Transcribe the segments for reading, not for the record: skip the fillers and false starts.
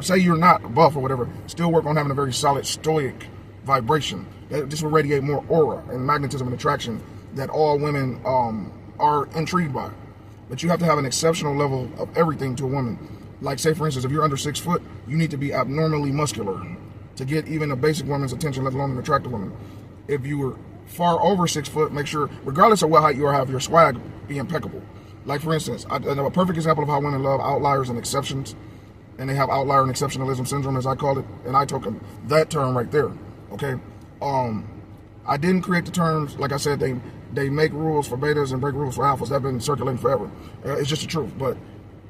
say you're not buff or whatever, still work on having a very solid stoic vibration. This will radiate more aura and magnetism and attraction that all women are intrigued by. But you have to have an exceptional level of everything to a woman. Like, say for instance, if you're under 6 foot, you need to be abnormally muscular to get even a basic woman's attention, let alone an attractive woman. If you were far over 6 foot, make sure, regardless of what height you are, have your swag be impeccable. Like for instance, I know a perfect example of how women love outliers and exceptions, and they have outlier and exceptionalism syndrome, as I call it, and I took that term right there. Okay, I didn't create the terms. Like I said, they make rules for betas and break rules for alphas. That's been circulating forever. It's just the truth. But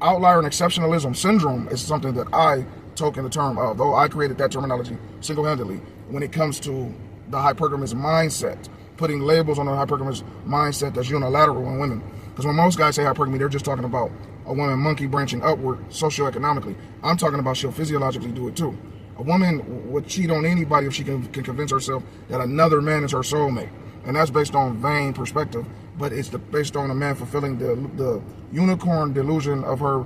outlier and exceptionalism syndrome is something that I took in the term of, though I created that terminology single-handedly when it comes to the hypergamous mindset, putting labels on the hypergamous mindset that's unilateral in women. Because when most guys say hypergamy, they're just talking about a woman monkey branching upward socioeconomically. I'm talking about she'll physiologically do it too. A woman would cheat on anybody if she can convince herself that another man is her soulmate. And that's based on vain perspective, but it's based on a man fulfilling the unicorn delusion of her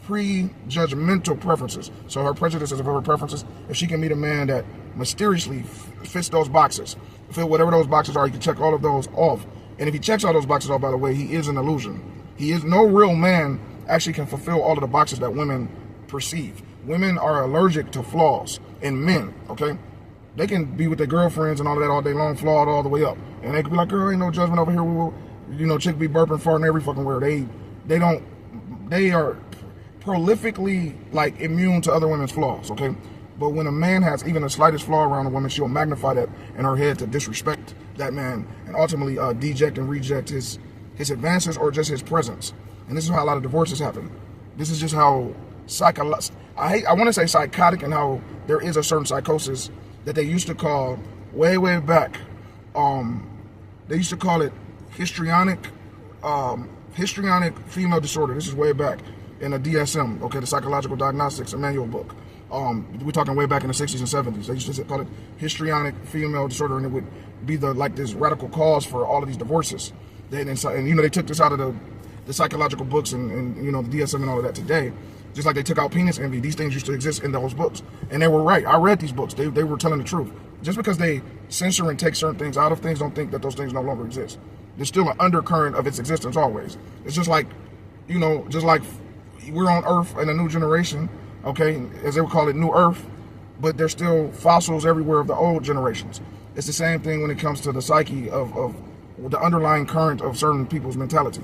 pre-judgmental preferences. So her prejudices of her preferences, if she can meet a man that mysteriously fits those boxes, whatever those boxes are, you can check all of those off. And if he checks all those boxes off, by the way, he is an illusion. He is no real man actually can fulfill all of the boxes that women perceive. Women are allergic to flaws in men, okay? They can be with their girlfriends and all of that all day long, flawed all the way up. And they can be like, girl, ain't no judgment over here. We will, you know, chick be burping, farting every fucking word. They are prolifically, like, immune to other women's flaws, okay? But when a man has even the slightest flaw around a woman, she'll magnify that in her head to disrespect that man and ultimately deject and reject his advances or just his presence. And this is how a lot of divorces happen. This is just how I want to say psychotic, and how there is a certain psychosis that they used to call way back. They used to call it histrionic female disorder. This is way back in the DSM, okay, the Psychological Diagnostics and Manual book. We're talking way back in the 60s and 70s. They used to call it histrionic female disorder, and it would be this radical cause for all of these divorces. And you know, they took this out of the psychological books and you know, the DSM and all of that today. Just like they took out penis envy. These things used to exist in those books. And they were right. I read these books. They were telling the truth. Just because they censor and take certain things out of things, don't think that those things no longer exist. There's still an undercurrent of its existence always. It's just like, you know, just like we're on Earth in a new generation, okay, as they would call it, New Earth, but there's still fossils everywhere of the old generations. It's the same thing when it comes to the psyche of the underlying current of certain people's mentality.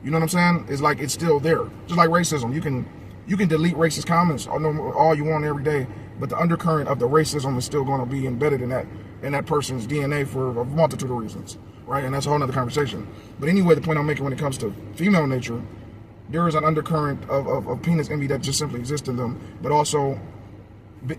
You know what I'm saying? It's like it's still there. Just like racism. You can delete racist comments all you want every day, but the undercurrent of the racism is still going to be embedded in that person's DNA for a multitude of reasons, right? And that's a whole nother conversation. But anyway, the point I'm making when it comes to female nature, there is an undercurrent of penis envy that just simply exists in them. But also,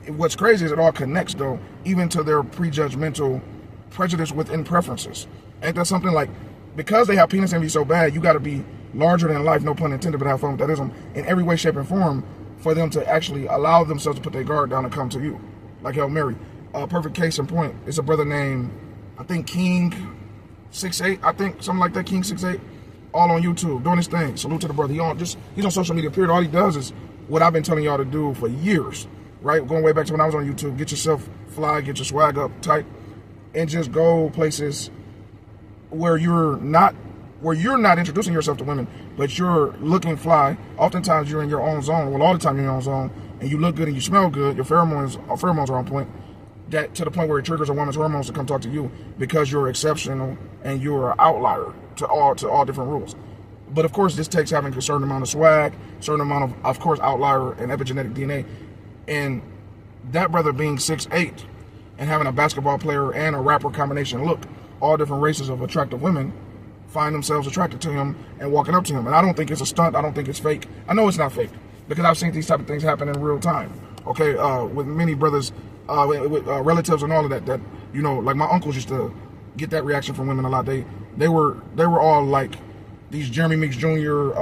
what's crazy is it all connects, though, even to their prejudgmental prejudice within preferences. Ain't that something? Like, because they have penis envy so bad, you got to be larger than life, no pun intended, but have fun with that ism, in every way, shape, and form for them to actually allow themselves to put their guard down and come to you. Like Hail Mary. A perfect case in point is a brother named, I think, King68, I think, something like that, King68, all on YouTube, doing his thing. Salute to the brother. He's on social media, period. All he does is what I've been telling y'all to do for years, right? Going way back to when I was on YouTube. Get yourself fly, get your swag up tight, and just go places where you're not introducing yourself to women, but you're looking fly. Oftentimes you're in your own zone. Well, all the time you're in your own zone, and you look good and you smell good. Your pheromones are on point. That to the point where it triggers a woman's hormones to come talk to you because you're exceptional and you're an outlier to all different rules. But of course, this takes having a certain amount of swag, certain amount of course, outlier and epigenetic DNA. And that brother being 6'8" and having a basketball player and a rapper combination look, all different races of attractive women find themselves attracted to him and walking up to him. And I don't think it's a stunt. I don't think it's fake. I know it's not fake because I've seen these type of things happen in real time. Okay, with many brothers, with relatives and all of that, you know, like my uncles used to get that reaction from women a lot. They were all like these Jeremy Meeks Jr.